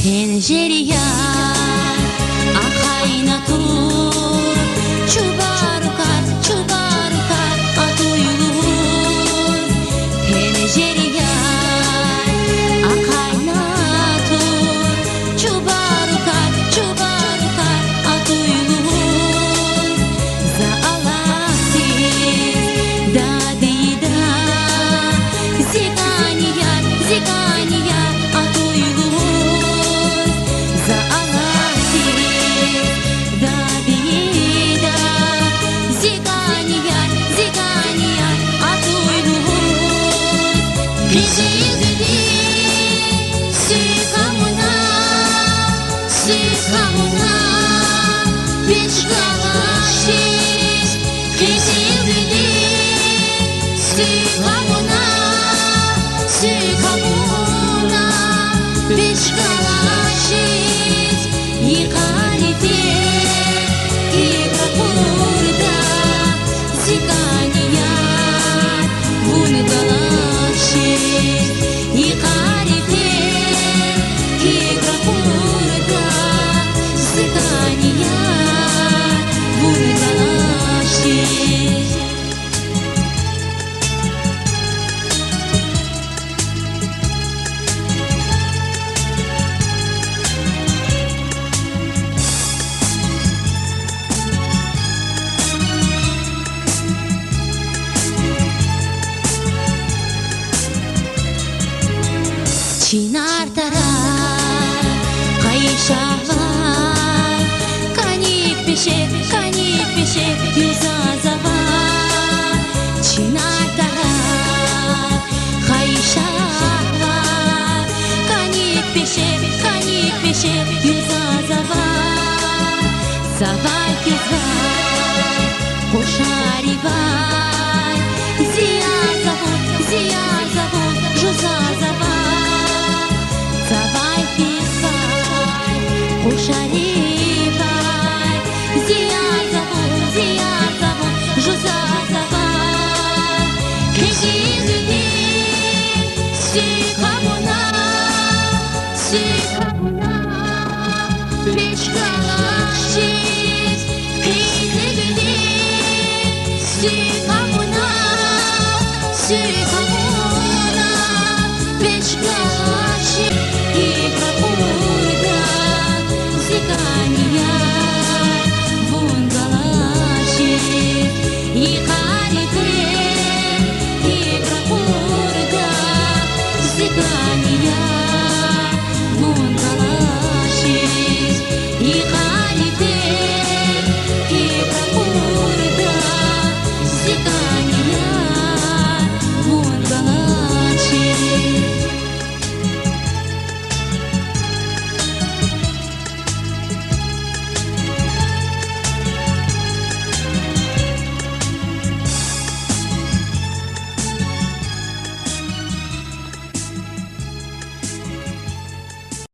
Pencereya akayna tur Çubarukar atuyulur Pencereya akayna tur Çubarukar atuyulur Za Allah'siz dadıyda Zikaniya Чинар тарар кайшавар Каник пеше юзазавар Чинар тарар кайшавар Каник пеше юзазавар Завай кизвай кошаривай Зия зовут жузазавар Завай писай, ушаривай, Зия зовут, жузазавай. Кежизди, сикамуна, печкалашчиз. Кежизди, сикамуна,